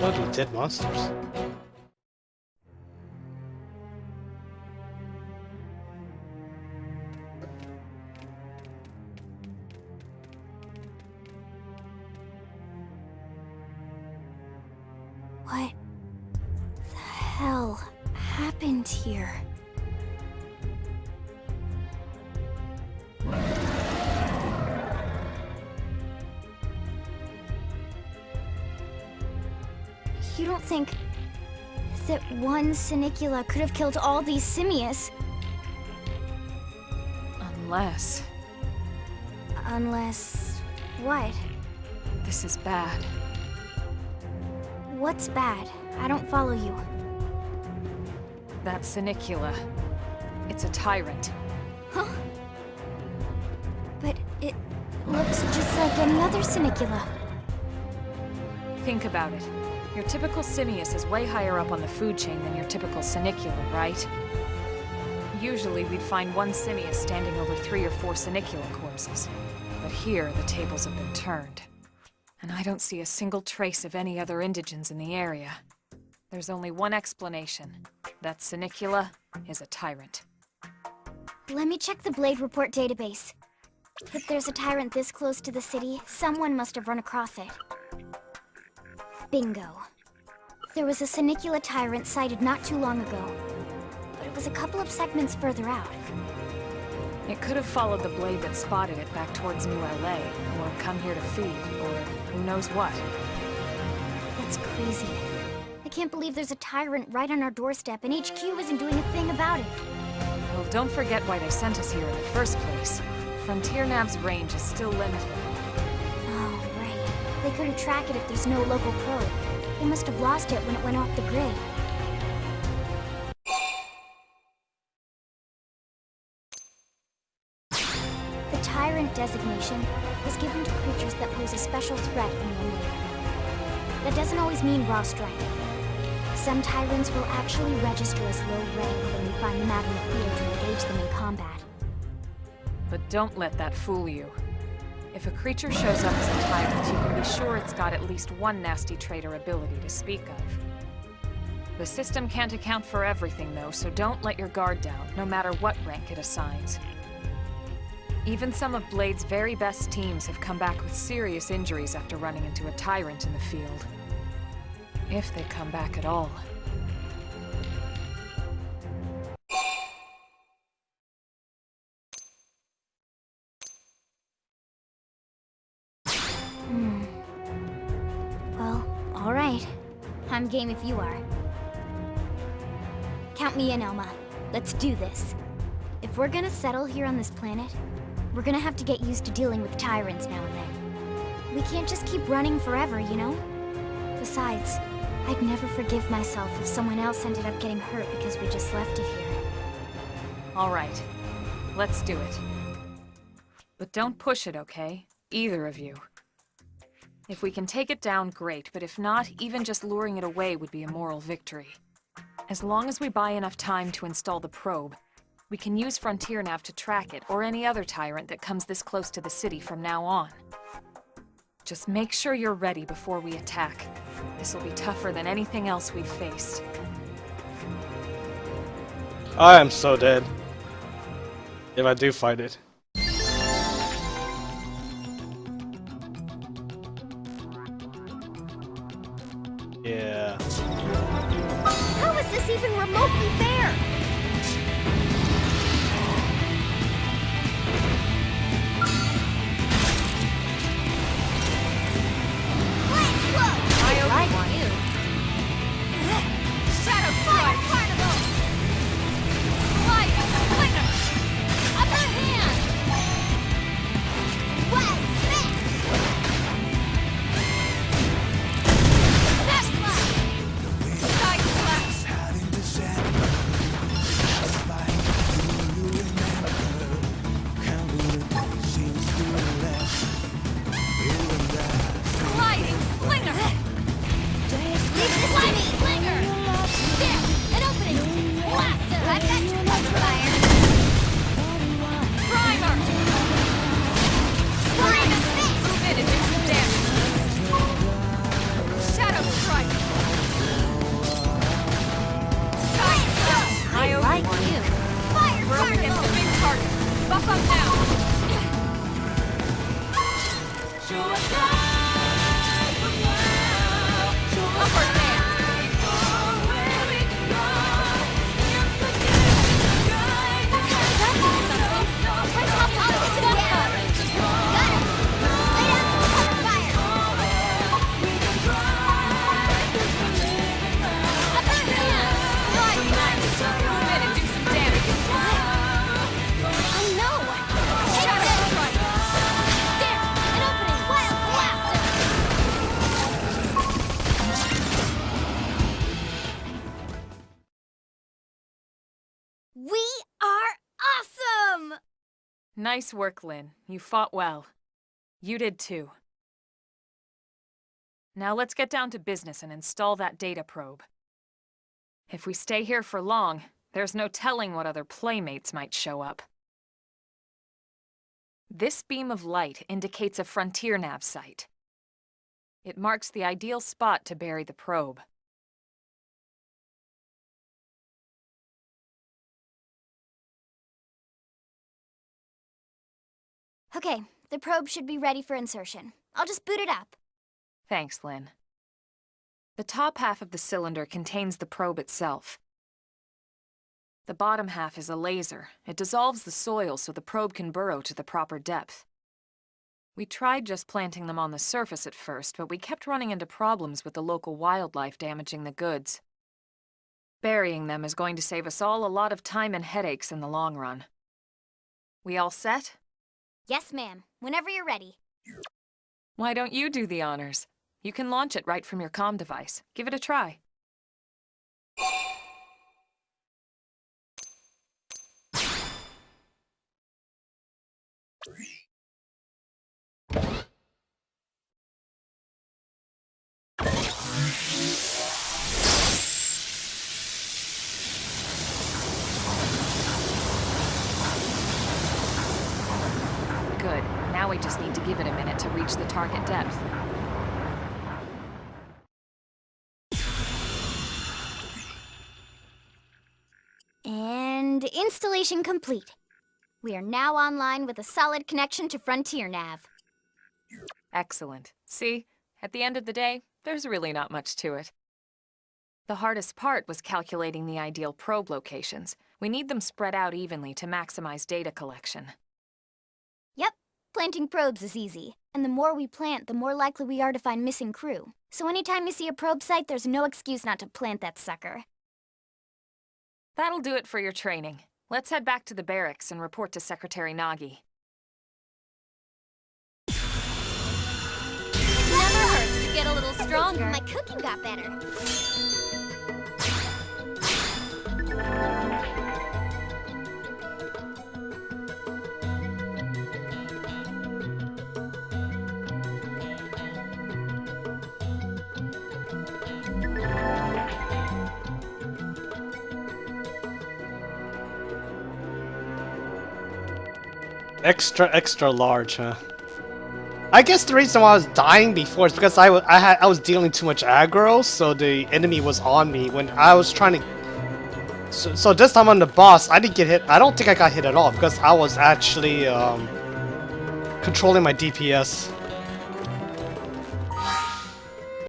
Oh, the dead monsters. What the hell happened here? You don't think that one Sinicula could have killed all these simius? Unless... Unless... what? this is bad. What's bad? I don't follow you. That Sinicula. It's a tyrant. Huh? But it looks just like any other Sinicula. Think about it. Your typical simius is way higher up on the food chain than your typical Sinicula, right? Usually we'd find one simius standing over 3 or 4 Sinicula corpses. But here, the tables have been turned. And I don't see a single trace of any other indigents in the area. There's only one explanation. That Sinicula is a tyrant. Let me check the Blade Report database. If there's a tyrant this close to the city, someone must have run across it. Bingo. There was a Sinicula tyrant sighted not too long ago, but it was a couple of segments further out. It could have followed the blade that spotted it back towards New LA, or come here to feed, or who knows what. That's crazy. I can't believe there's a tyrant right on our doorstep and HQ isn't doing a thing about it. Well, don't forget why they sent us here in the first place. Frontier Nav's range is still limited. Oh, right. They couldn't track it if there's no local probe. They must have lost it when it went off the grid. The Tyrant designation was given to creatures that pose a special threat in one way or another. That doesn't always mean raw strength. Some Tyrants will actually register as low rank when we find them out in the field and engage them in combat. But don't let that fool you. If a creature shows up as a tyrant, you can be sure it's got at least one nasty trait or ability to speak of. The system can't account for everything, though, so don't let your guard down, no matter what rank it assigns. Even some of Blade's very best teams have come back with serious injuries after running into a tyrant in the field. If they come back at all. Well, all right. I'm game if you are. Count me in, Elma. Let's do this. If we're gonna settle here on this planet, we're gonna have to get used to dealing with tyrants now and then. We can't just keep running forever, you know? Besides, I'd never forgive myself if someone else ended up getting hurt because we just left it here. All right. Let's do it. But don't push it, okay? Either of you. If we can take it down, great, but if not, even just luring it away would be a moral victory. As long as we buy enough time to install the probe, we can use Frontier Nav to track it, or any other tyrant that comes this close to the city from now on. Just make sure you're ready before we attack. This will be tougher than anything else we've faced. I am so dead. If I do fight it. Yeah. How is this even remotely fair? I like you. Shadow Fire Carnival! Light Flicker! Upper hand! West Mix! That Slash! Side Slash! Nice work, Lynn. You fought well. You did too. Now let's get down to business and install that data probe. If we stay here for long, there's no telling what other playmates might show up. This beam of light indicates a frontier nav site. It marks the ideal spot to bury the probe. Okay, the probe should be ready for insertion. I'll just boot it up. Thanks, Lynn. The top half of the cylinder contains the probe itself. The bottom half is a laser. It dissolves the soil so the probe can burrow to the proper depth. We tried just planting them on the surface at first, but we kept running into problems with the local wildlife damaging the goods. Burying them is going to save us all a lot of time and headaches in the long run. We all set? Yes, ma'am. Whenever you're ready. Why don't you do the honors? You can launch it right from your comm device. Give it a try. Good. Now we just need to give it a minute to reach the target depth. And installation complete. We are now online with a solid connection to Frontier Nav. Excellent. See, at the end of the day, there's really not much to it. The hardest part was calculating the ideal probe locations. We need them spread out evenly to maximize data collection. Yep, planting probes is easy. And the more we plant, the more likely we are to find missing crew. So anytime you see a probe site, there's no excuse not to plant that sucker. That'll do it for your training. Let's head back to the barracks and report to Secretary Nagi. Never hurts to get a little stronger. My cooking got better. Extra large, huh? I guess the reason why I was dying before is because I was dealing too much aggro, so the enemy was on me when I was trying to. So this time on the boss, I didn't get hit. I don't think I got hit at all because I was actually controlling my DPS.